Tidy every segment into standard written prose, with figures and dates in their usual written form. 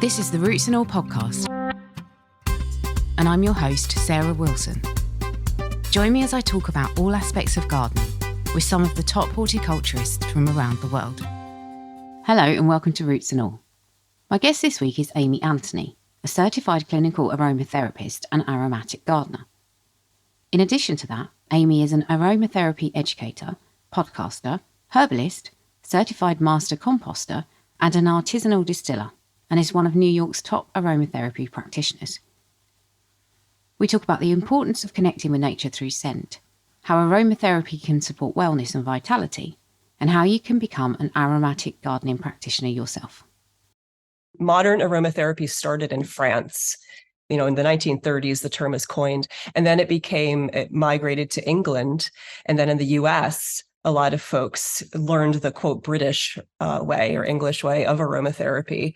This is the Roots and All podcast, and I'm your host, Sarah Wilson. Join me as I talk about all aspects of gardening with some of the top horticulturists from around the world. Hello and welcome to Roots and All. My guest this week is Amy Anthony, a certified clinical aromatherapist and aromatic gardener. In addition to that, Amy is an aromatherapy educator, podcaster, herbalist, certified master composter, and an artisanal distiller, and is one of New York's top aromatherapy practitioners. We talk about the importance of connecting with nature through scent, how aromatherapy can support wellness and vitality, and how you can become an aromatic gardening practitioner yourself. Modern aromatherapy started in France. In the 1930s, the term was coined, and then it migrated to England. And then in the US, a lot of folks learned the quote British way or English way of aromatherapy.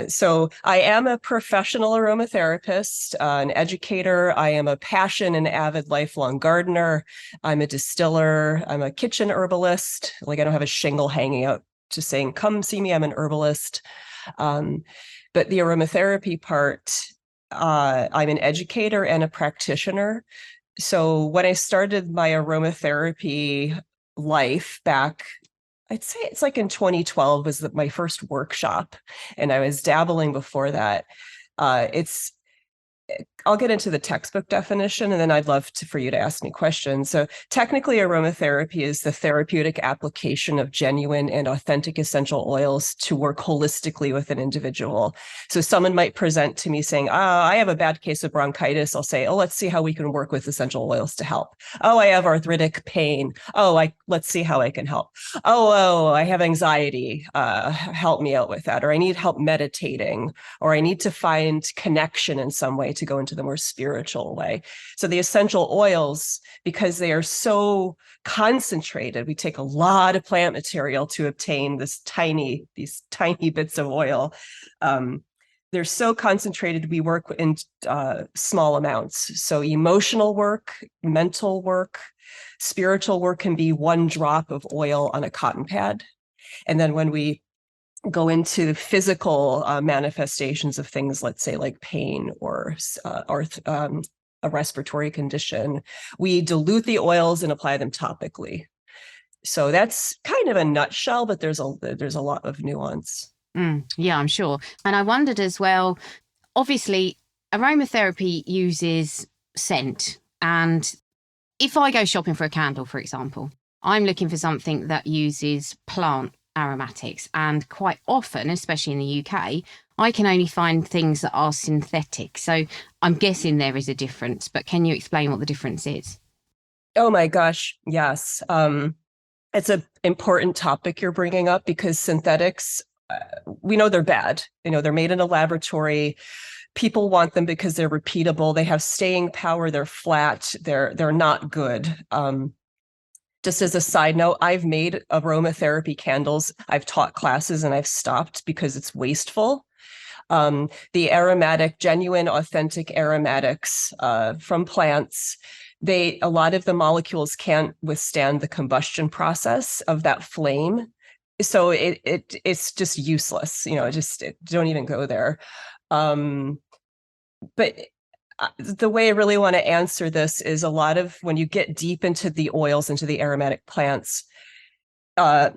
So I am a professional aromatherapist, an educator. I am a passion and avid lifelong gardener. I'm a distiller. I'm a kitchen herbalist. I don't have a shingle hanging out just saying, come see me, I'm an herbalist. But the aromatherapy part, I'm an educator and a practitioner. So when I started my aromatherapy life back, I'd say it's in 2012 was my first workshop, and I was dabbling before that. I'll get into the textbook definition, and then I'd love for you to ask me questions. So technically, aromatherapy is the therapeutic application of genuine and authentic essential oils to work holistically with an individual. So someone might present to me saying, I have a bad case of bronchitis. I'll say, let's see how we can work with essential oils to help. I have arthritic pain. Let's see how I can help. I have anxiety. Help me out with that. Or I need help meditating, or I need to find connection in some way to go into the more spiritual way. So the essential oils, because they are so concentrated, we take a lot of plant material to obtain these tiny bits of oil. They're so concentrated, we work in small amounts. So emotional work, mental work, spiritual work can be one drop of oil on a cotton pad. And then when we go into physical manifestations of things, let's say like pain or a respiratory condition, we dilute the oils and apply them topically. So that's kind of a nutshell, but there's a lot of nuance. Yeah, I'm sure. And I wondered as well, obviously, aromatherapy uses scent. And if I go shopping for a candle, for example, I'm looking for something that uses plant aromatics, and quite often, especially in the UK, I can only find things that are synthetic. So I'm guessing there is a difference, but can you explain what the difference is? Oh my gosh, yes. It's an important topic you're bringing up, because synthetics, we know they're bad. They're made in a laboratory. People want them because they're repeatable. They have staying power. They're flat. They're not good. Just as a side note, I've made aromatherapy candles. I've taught classes and I've stopped because it's wasteful. The aromatic, genuine, authentic aromatics from plants, a lot of the molecules can't withstand the combustion process of that flame. So it's just useless. Don't even go there. But the way I really want to answer this is, a lot of when you get deep into the oils, into the aromatic plants,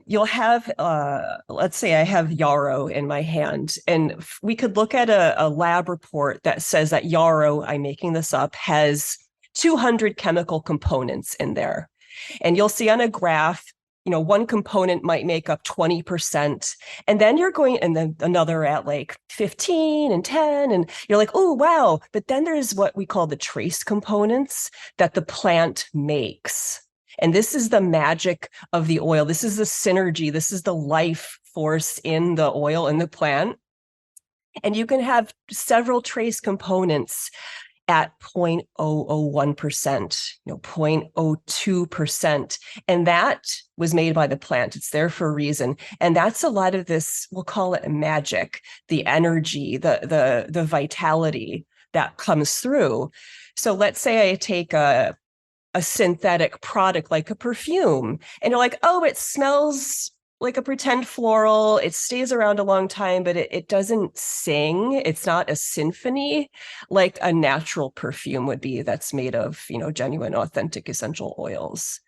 you'll have, let's say I have yarrow in my hand, and we could look at a lab report that says that yarrow, I'm making this up, has 200 chemical components in there. And you'll see on a graph, one component might make up 20%. And then and then another at 15 and 10. And you're like, oh, wow. But then there's what we call the trace components that the plant makes. And this is the magic of the oil. This is the synergy. This is the life force in the oil in the plant. And you can have several trace components at 0.001%, 0.02%. And that was made by the plant. It's there for a reason. And that's a lot of this, we'll call it magic, the energy, the vitality that comes through. So let's say I take a synthetic product like a perfume, and you're like, oh, it smells like a pretend floral. It stays around a long time, but it doesn't sing. It's not a symphony like a natural perfume would be that's made of, genuine, authentic essential oils.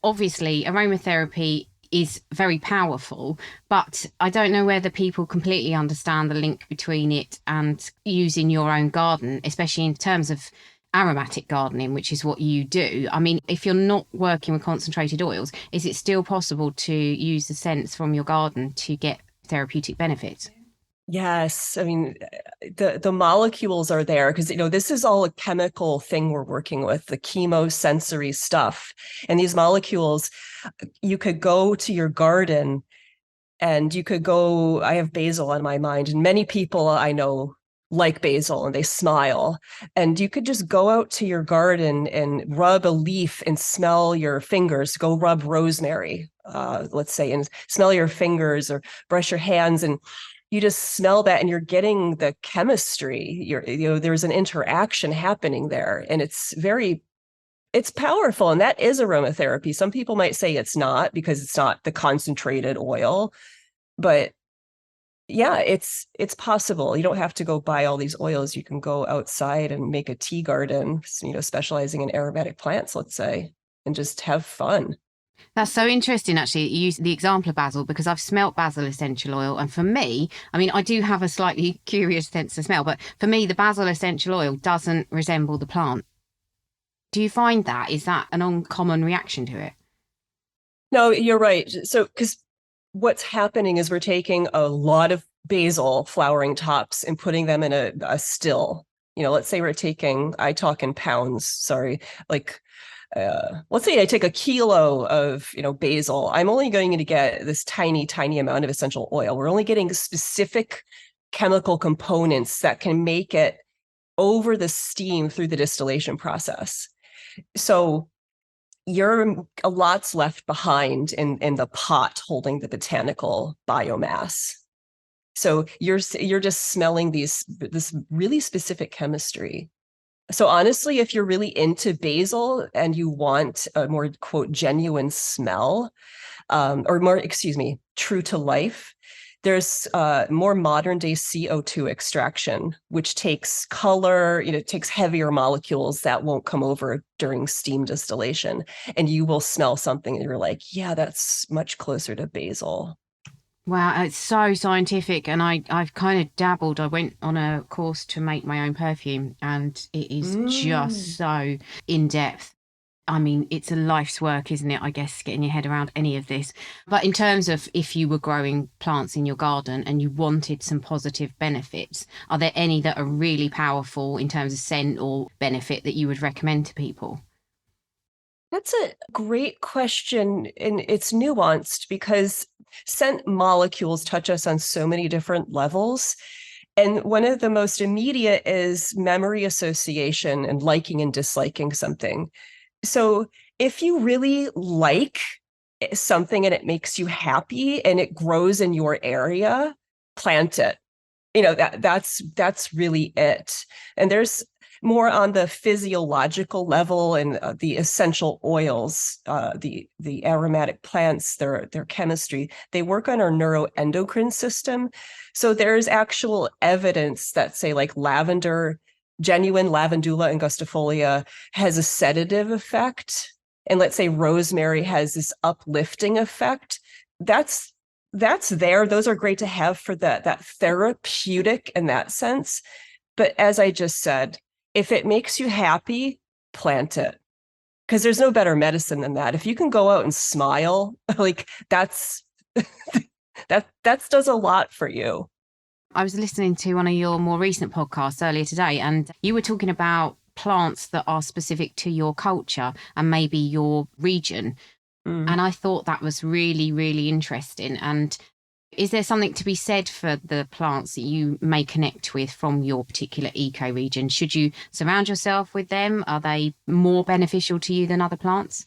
Obviously, aromatherapy is very powerful, but I don't know whether people completely understand the link between it and using your own garden, especially in terms of aromatic gardening, which is what you do. I mean, if you're not working with concentrated oils, is it still possible to use the scents from your garden to get therapeutic benefits? Yes, I mean the molecules are there because this is all a chemical thing we're working with, the chemosensory stuff. And these molecules, you could go to your garden and I have basil on my mind, and many people I know like basil and they smile. And you could just go out to your garden and rub a leaf and smell your fingers, go rub rosemary, let's say, and smell your fingers or brush your hands, and you just smell that and you're getting the chemistry. There's an interaction happening there, and it's powerful. And that is aromatherapy. Some people might say it's not because it's not the concentrated oil, but yeah, it's possible. You don't have to go buy all these oils. You can go outside and make a tea garden, specializing in aromatic plants, let's say, and just have fun. That's so interesting, actually. You use the example of basil because I've smelt basil essential oil. And for me, I mean, I do have a slightly curious sense of smell, but for me, the basil essential oil doesn't resemble the plant. Do you find that? Is that an uncommon reaction to it? No, you're right. So, because what's happening is we're taking a lot of basil flowering tops and putting them in a still. Let's say I talk in pounds, sorry, like let's say I take a kilo of basil. I'm only going to get this tiny amount of essential oil. We're only getting specific chemical components that can make it over the steam through the distillation process. So a lot's left behind in the pot holding the botanical biomass. So you're just smelling this really specific chemistry. So honestly, if you're really into basil and you want a more, quote, genuine smell, or more, excuse me, true to life, there's more modern day CO2 extraction, which takes color, takes heavier molecules that won't come over during steam distillation. And you will smell something and you're like, yeah, that's much closer to basil. Wow, it's so scientific, and I've kind of dabbled. I went on a course to make my own perfume, and it is just so in depth. I mean, it's a life's work, isn't it? I guess getting your head around any of this. But in terms of if you were growing plants in your garden and you wanted some positive benefits, are there any that are really powerful in terms of scent or benefit that you would recommend to people? That's a great question, and it's nuanced because scent molecules touch us on so many different levels. And one of the most immediate is memory association and liking and disliking something. So if you really like something and it makes you happy and it grows in your area, plant it. That's really it. And there's more on the physiological level and the essential oils, the aromatic plants, their chemistry. They work on our neuroendocrine system. So there's actual evidence that, say, like lavender, genuine lavandula angustifolia, has a sedative effect, and let's say rosemary has this uplifting effect. That's there. Those are great to have for that therapeutic in that sense. But as I just said, if it makes you happy, plant it. Because there's no better medicine than that. If you can go out and smile, like that's that does a lot for you. I was listening to one of your more recent podcasts earlier today, and you were talking about plants that are specific to your culture and maybe your region. And I thought that was really, really interesting. And is there something to be said for the plants that you may connect with from your particular eco-region? Should you surround yourself with them? Are they more beneficial to you than other plants?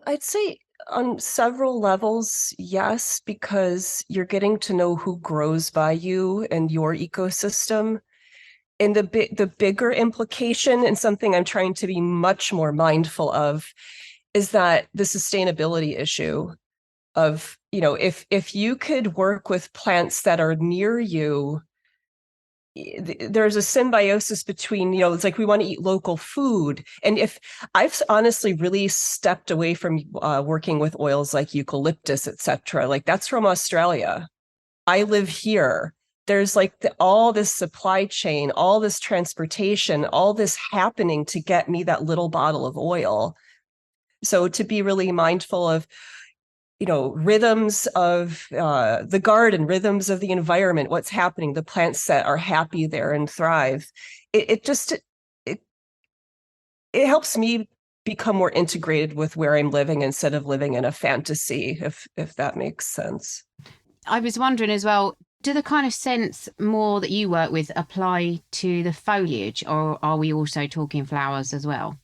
I'd say on several levels, yes, because you're getting to know who grows by you and your ecosystem. And the bigger implication, and something I'm trying to be much more mindful of, is that the sustainability issue. of, if you could work with plants that are near you, there's a symbiosis between, it's like we want to eat local food. And if I've honestly really stepped away from working with oils like eucalyptus, etc., like that's from Australia. I live here. There's like all this supply chain, all this transportation, all this happening to get me that little bottle of oil. So to be really mindful of, rhythms of the garden, rhythms of the environment, what's happening, the plants that are happy there and thrive. It helps me become more integrated with where I'm living instead of living in a fantasy, if that makes sense. I was wondering as well, do the kind of scents more that you work with apply to the foliage, or are we also talking flowers as well?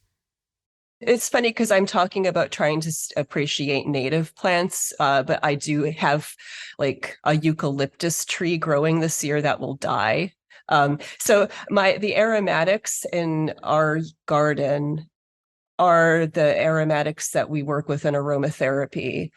It's funny because I'm talking about trying to appreciate native plants, but I do have like a eucalyptus tree growing this year that will die. So the aromatics in our garden are the aromatics that we work with in aromatherapy.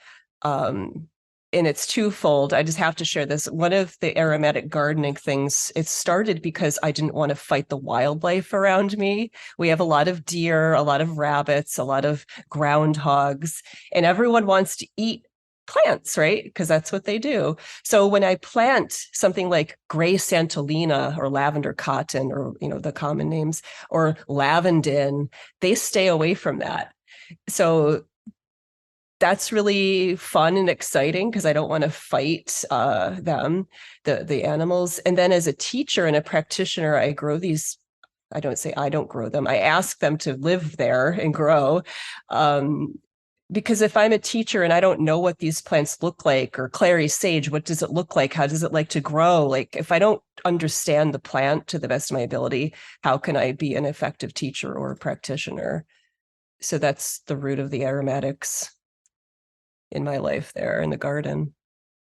And it's twofold. I just have to share this. One of the aromatic gardening things, it started because I didn't want to fight the wildlife around me. We have a lot of deer, a lot of rabbits, a lot of groundhogs, and everyone wants to eat plants, right? Because that's what they do. So when I plant something like gray Santolina or lavender cotton, or, the common names, or lavandin, they stay away from that. So that's really fun and exciting because I don't want to fight them, the animals. And then as a teacher and a practitioner, I grow these. I don't say I don't grow them. I ask them to live there and grow. Because if I'm a teacher and I don't know what these plants look like, or clary sage, what does it look like? How does it like to grow? Like if I don't understand the plant to the best of my ability, how can I be an effective teacher or practitioner? So that's the root of the aromatics in my life there in the garden.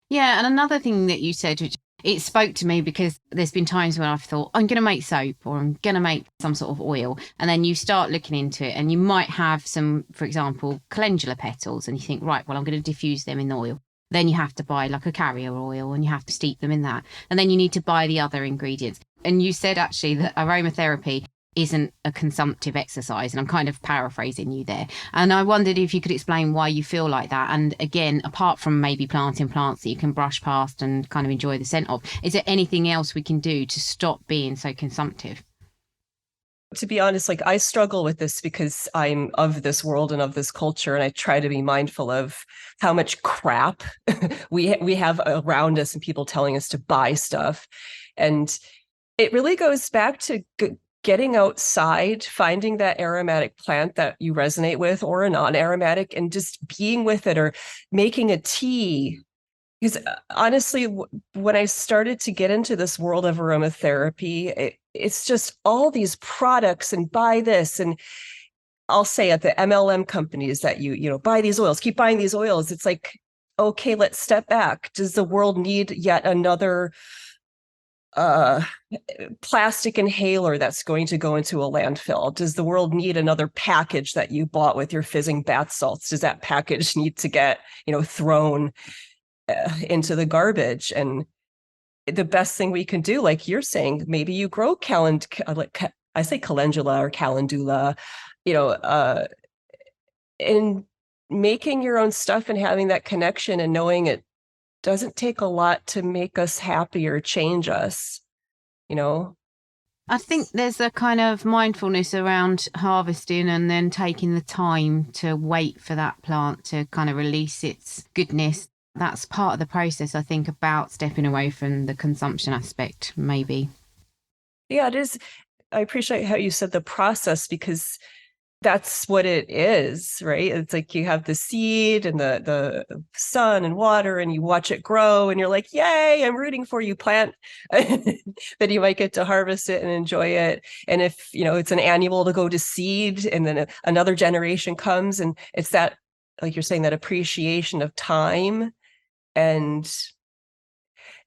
Yeah, and another thing that you said, which it spoke to me, because there's been times when I've thought, I'm going to make soap or I'm going to make some sort of oil. And then you start looking into it and you might have some, for example, calendula petals, and you think, right, well, I'm going to diffuse them in oil. Then you have to buy like a carrier oil and you have to steep them in that. And then you need to buy the other ingredients. And you said actually that aromatherapy isn't a consumptive exercise, and I'm kind of paraphrasing you there. And I wondered if you could explain why you feel like that. And again, apart from maybe planting plants that you can brush past and kind of enjoy the scent of, is there anything else we can do to stop being so consumptive? To be honest, like I struggle with this because I'm of this world and of this culture, and I try to be mindful of how much crap we have around us and people telling us to buy stuff. And it really goes back to getting outside, finding that aromatic plant that you resonate with, or a non-aromatic, and just being with it, or making a tea. Because honestly, when I started to get into this world of aromatherapy, it's just all these products and buy this. And I'll say at the MLM companies that you buy these oils, keep buying these oils. It's like, okay, let's step back. Does the world need yet another plastic inhaler that's going to go into a landfill? Does the world need another package that you bought with your fizzing bath salts? Does that package need to get, thrown into the garbage? And the best thing we can do, like you're saying, maybe you grow I say calendula or calendula, and making your own stuff and having that connection and knowing it doesn't take a lot to make us happy or change us, I think there's a kind of mindfulness around harvesting and then taking the time to wait for that plant to kind of release its goodness. That's part of the process, I think, about stepping away from the consumption aspect, maybe. Yeah, it is. I appreciate how you said the process, because that's what it is, right? It's like you have the seed and the sun and water, and you watch it grow, and you're like, yay, I'm rooting for you, plant. Then you might get to harvest it and enjoy it. And if, it's an annual to go to seed, and then another generation comes, and it's that, like you're saying, that appreciation of time. And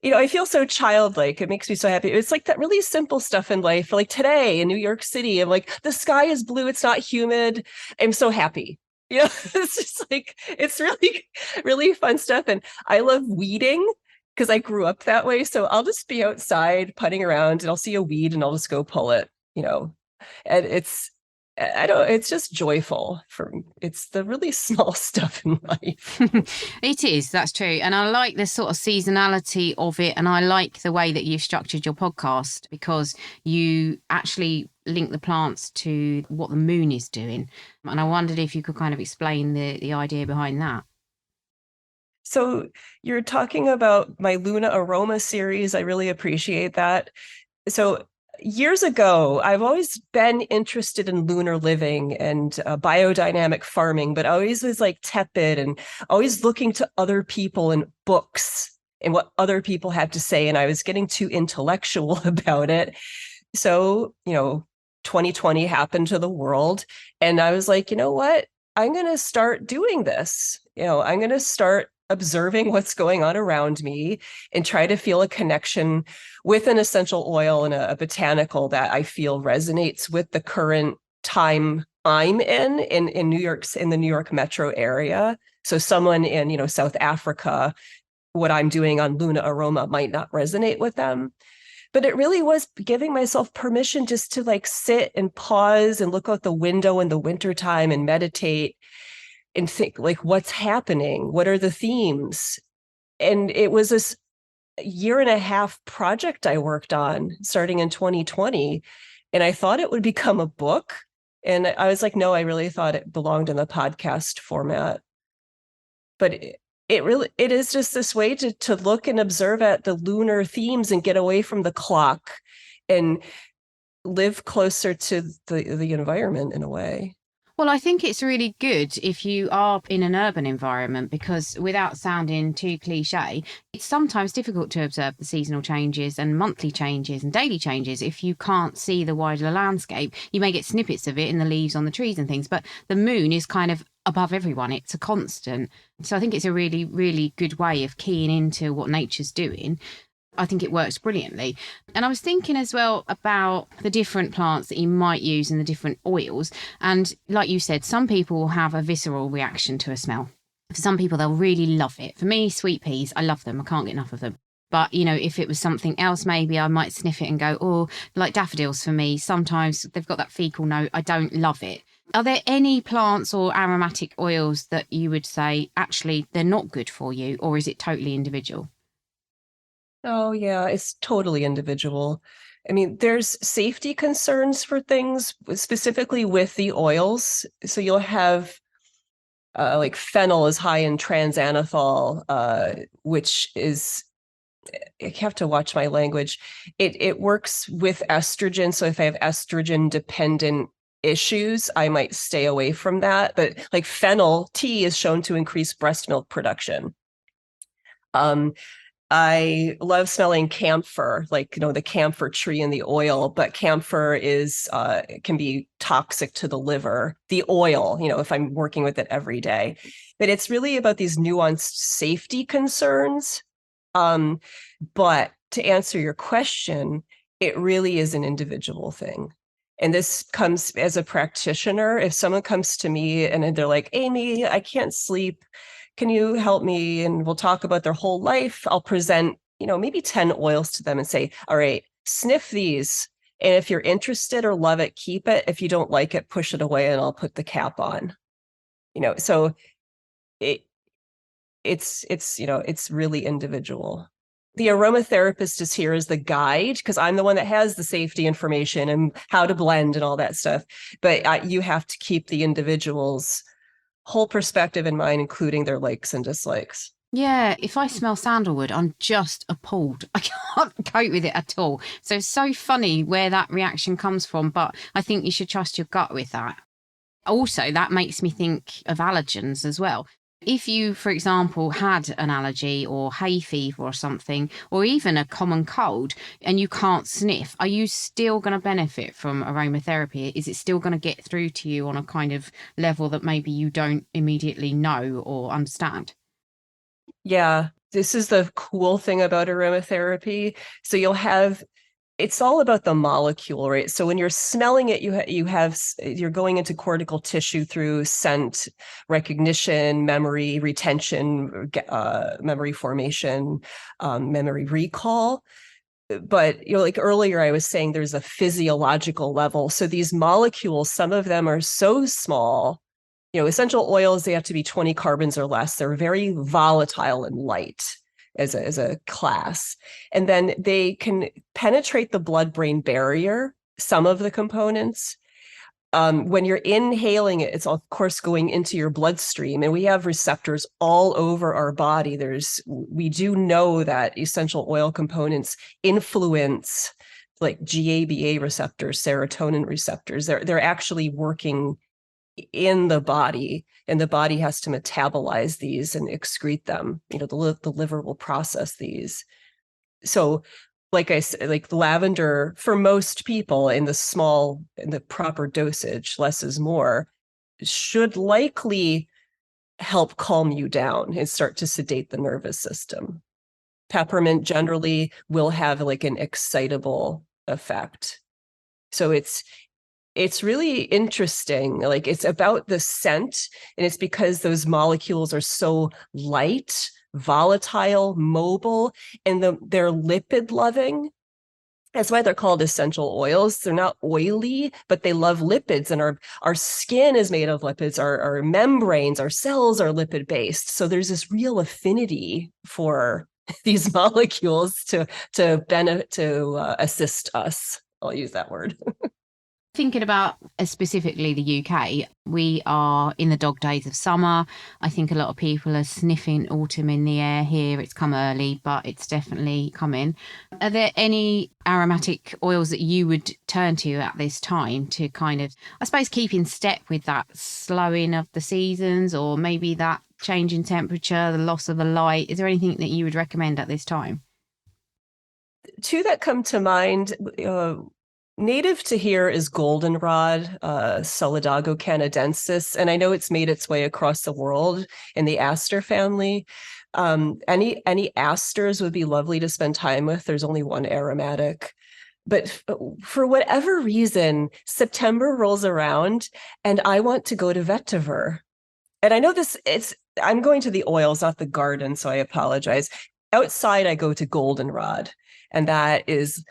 I feel so childlike. It makes me so happy. It's like that really simple stuff in life. Like today in New York City, I'm like, the sky is blue. It's not humid. I'm so happy. You know, it's just like, it's really, really fun stuff. And I love weeding because I grew up that way. So I'll just be outside putting around and I'll see a weed and I'll just go pull it, you know. And I don't, it's just joyful for, it's the really small stuff in life. It is, that's true. And I like the sort of seasonality of it. And I like the way that you've structured your podcast because you actually link the plants to what the moon is doing. And I wondered if you could kind of explain the idea behind that. So you're talking about my Luna Aroma series. I really appreciate that. So years ago, I've always been interested in lunar living and biodynamic farming, but I always was like tepid and always looking to other people and books and what other people had to say. And I was getting too intellectual about it. So, 2020 happened to the world. And I was like, you know what? I'm going to start doing this. I'm going to start observing what's going on around me and try to feel a connection with an essential oil and a botanical that I feel resonates with the current time I'm in New York, in the New York metro area. So someone in, South Africa, what I'm doing on Luna Aroma might not resonate with them. But it really was giving myself permission just to like sit and pause and look out the window in the wintertime and meditate and think like, what's happening? What are the themes? And it was this year and a half project I worked on starting in 2020. And I thought it would become a book. And I was like, no, I really thought it belonged in the podcast format. But it is just this way to look and observe at the lunar themes and get away from the clock and live closer to the environment in a way. Well, I think it's really good if you are in an urban environment because without sounding too cliche, it's sometimes difficult to observe the seasonal changes and monthly changes and daily changes if you can't see the wider landscape. You may get snippets of it in the leaves on the trees and things, but the moon is kind of above everyone. It's a constant. So I think it's a really, really good way of keying into what nature's doing. I think it works brilliantly. And I was thinking as well about the different plants that you might use and the different oils. And like you said, some people will have a visceral reaction to a smell. For some people, they'll really love it. For me, sweet peas, I love them. I can't get enough of them. But, if it was something else, maybe I might sniff it and go, oh, like daffodils for me, sometimes they've got that fecal note. I don't love it. Are there any plants or aromatic oils that you would say, actually, they're not good for you, or is it totally individual? Oh, yeah, it's totally individual. I mean, there's safety concerns for things, specifically with the oils. So you'll have like fennel is high in transanethol, which is, I have to watch my language. It works with estrogen. So if I have estrogen dependent issues, I might stay away from that. But like fennel tea is shown to increase breast milk production. I love smelling camphor, like, the camphor tree and the oil, but camphor can be toxic to the liver, the oil, if I'm working with it every day. But it's really about these nuanced safety concerns. But to answer your question, it really is an individual thing. And this comes as a practitioner. If someone comes to me and they're like, Amy, I can't sleep, can you help me? And we'll talk about their whole life. I'll present, maybe 10 oils to them and say, all right, sniff these. And if you're interested or love it, keep it. If you don't like it, push it away and I'll put the cap on. So it's really individual. The aromatherapist is here as the guide because I'm the one that has the safety information and how to blend and all that stuff. But you have to keep the individual's whole perspective in mind, including their likes and dislikes. Yeah, if I smell sandalwood, I'm just appalled. I can't cope with it at all. So it's so funny where that reaction comes from, but I think you should trust your gut with that. Also, that makes me think of allergens as well. If you, for example, had an allergy or hay fever or something, or even a common cold, and you can't sniff, are you still going to benefit from aromatherapy? Is it still going to get through to you on a kind of level that maybe you don't immediately know or understand? Yeah, this is the cool thing about aromatherapy. So you'll have it's all about the molecule, right? So when you're smelling it, you're going into cortical tissue through scent recognition, memory retention, memory formation, memory recall. But like earlier, I was saying there's a physiological level. So these molecules, some of them are so small. Essential oils, they have to be 20 carbons or less. They're very volatile and light as a class. And then they can penetrate the blood-brain barrier, some of the components. When you're inhaling it, it's of course going into your bloodstream, and we have receptors all over our body. We do know that essential oil components influence like GABA receptors, serotonin receptors. They're actually working in the body, and the body has to metabolize these and excrete them. The liver will process these. So like I said, like lavender for most people in the proper dosage, less is more, should likely help calm you down and start to sedate the nervous system. Peppermint generally will have like an excitable effect. So it's really interesting. Like it's about the scent, and it's because those molecules are so light, volatile, mobile, and they're lipid loving. That's why they're called essential oils. They're not oily, but they love lipids, and our skin is made of lipids. Our membranes, our cells are lipid based. So there's this real affinity for these molecules to assist us. I'll use that word. Thinking about specifically the UK, we are in the dog days of summer. I think a lot of people are sniffing autumn in the air here. It's come early, but it's definitely coming. Are there any aromatic oils that you would turn to at this time to kind of, I suppose, keep in step with that slowing of the seasons, or maybe that change in temperature, the loss of the light? Is there anything that you would recommend at this time? Two that come to mind, native to here is goldenrod, Solidago canadensis, and I know it's made its way across the world in the aster family. Any asters would be lovely to spend time with. There's only one aromatic. But for whatever reason, September rolls around and I want to go to vetiver. And I know I'm going to the oils, not the garden, so I apologize. Outside, I go to goldenrod, and that is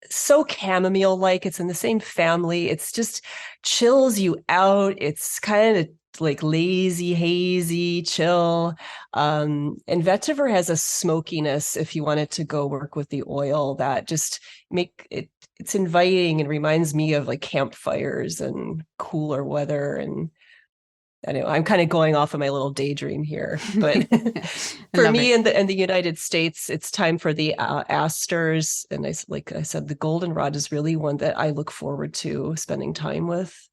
so chamomile-like. It's in the same family. It's just chills you out. It's kind of like lazy, hazy, chill. And vetiver has a smokiness if you wanted to go work with the oil that just it's inviting and reminds me of like campfires and cooler weather. And I know I'm kind of going off of my little daydream here, but for me in the United States, it's time for the asters. And like I said, the goldenrod is really one that I look forward to spending time with.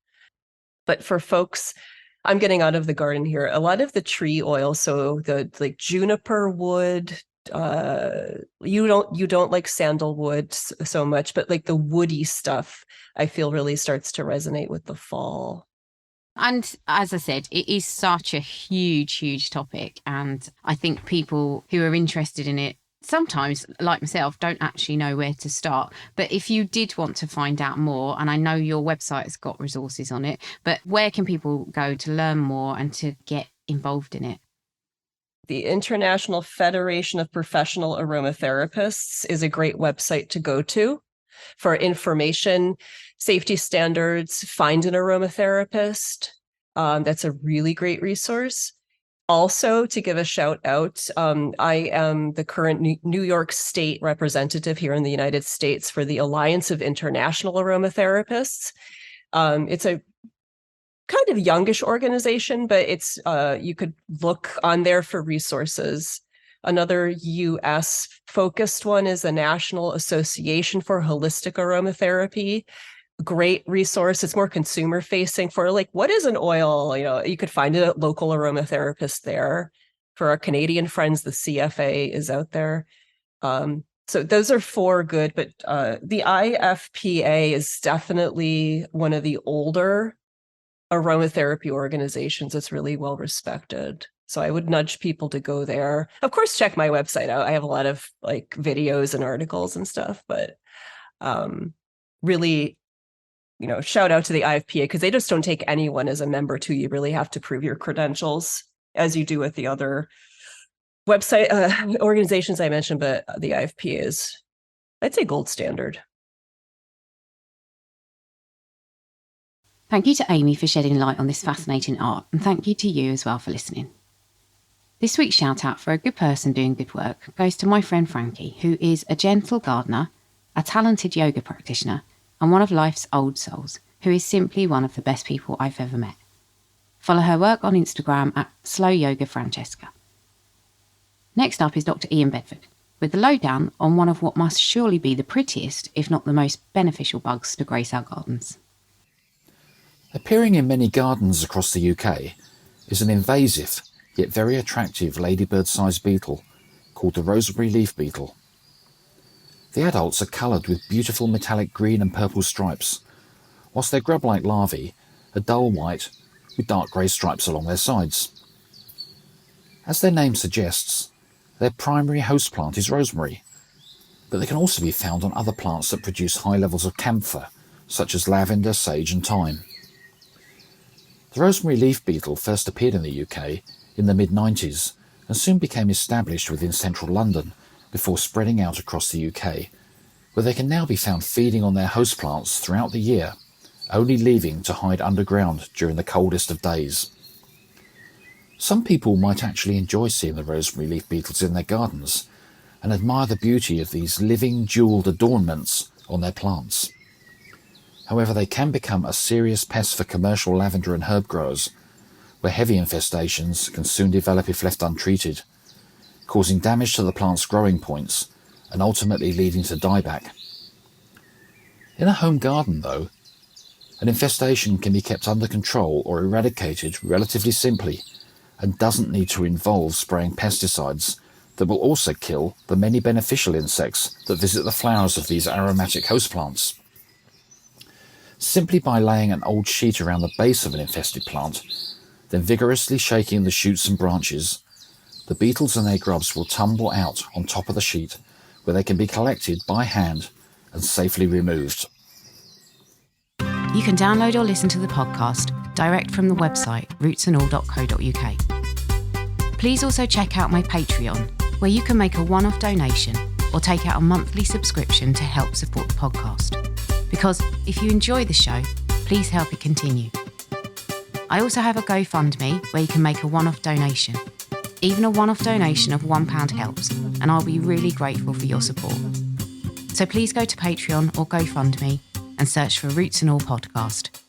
But for folks, I'm getting out of the garden here. A lot of the tree oil, so the like juniper wood, you don't like sandalwood so much, but like the woody stuff, I feel really starts to resonate with the fall. And as I said, it is such a huge, huge topic. And I think people who are interested in it sometimes, like myself, don't actually know where to start. But if you did want to find out more, and I know your website has got resources on it, but where can people go to learn more and to get involved in it? The International Federation of Professional Aromatherapists is a great website to go to for information, safety standards, find an aromatherapist. That's a really great resource. Also, to give a shout out, I am the current New York State representative here in the United States for the Alliance of International Aromatherapists. It's a kind of youngish organization, but you could look on there for resources. Another US focused one is the National Association for Holistic Aromatherapy. Great resource. It's more consumer facing for like, what is an oil? You could find a local aromatherapist there. For our Canadian friends, the CFA is out there. So those are four good, but the IFPA is definitely one of the older aromatherapy organizations. It's really well respected. So I would nudge people to go there. Of course, check my website out. I have a lot of like videos and articles and stuff, but really, shout out to the IFPA, because they just don't take anyone as a member too. You really have to prove your credentials, as you do with the other website organizations I mentioned, but the IFPA is, I'd say, gold standard. Thank you to Amy for shedding light on this fascinating art, and thank you to you as well for listening. This week's shout out for a good person doing good work goes to my friend Frankie, who is a gentle gardener, a talented yoga practitioner, and one of life's old souls, who is simply one of the best people I've ever met. Follow her work on Instagram at Slow Yoga Francesca. Next up is Dr. Ian Bedford, with the lowdown on one of what must surely be the prettiest, if not the most beneficial bugs to grace our gardens. Appearing in many gardens across the UK is an invasive yet very attractive ladybird-sized beetle called the Rosemary leaf beetle. The adults are coloured with beautiful metallic green and purple stripes, whilst their grub-like larvae are dull white with dark grey stripes along their sides. As their name suggests, their primary host plant is rosemary, but they can also be found on other plants that produce high levels of camphor, such as lavender, sage and thyme. The rosemary leaf beetle first appeared in the UK in the mid-90s and soon became established within central London before spreading out across the UK, where they can now be found feeding on their host plants throughout the year, only leaving to hide underground during the coldest of days. Some people might actually enjoy seeing the rosemary leaf beetles in their gardens and admire the beauty of these living jewelled adornments on their plants. However, they can become a serious pest for commercial lavender and herb growers, where heavy infestations can soon develop if left untreated, causing damage to the plant's growing points and ultimately leading to dieback. In a home garden, though, an infestation can be kept under control or eradicated relatively simply and doesn't need to involve spraying pesticides that will also kill the many beneficial insects that visit the flowers of these aromatic host plants. Simply by laying an old sheet around the base of an infested plant, then vigorously shaking the shoots and branches, the beetles and their grubs will tumble out on top of the sheet, where they can be collected by hand and safely removed. You can download or listen to the podcast direct from the website rootsandall.co.uk. Please also check out my Patreon, where you can make a one-off donation or take out a monthly subscription to help support the podcast. Because if you enjoy the show, please help it continue. I also have a GoFundMe where you can make a one-off donation. Even a one-off donation of £1 helps, and I'll be really grateful for your support. So please go to Patreon or GoFundMe and search for Roots and All Podcast.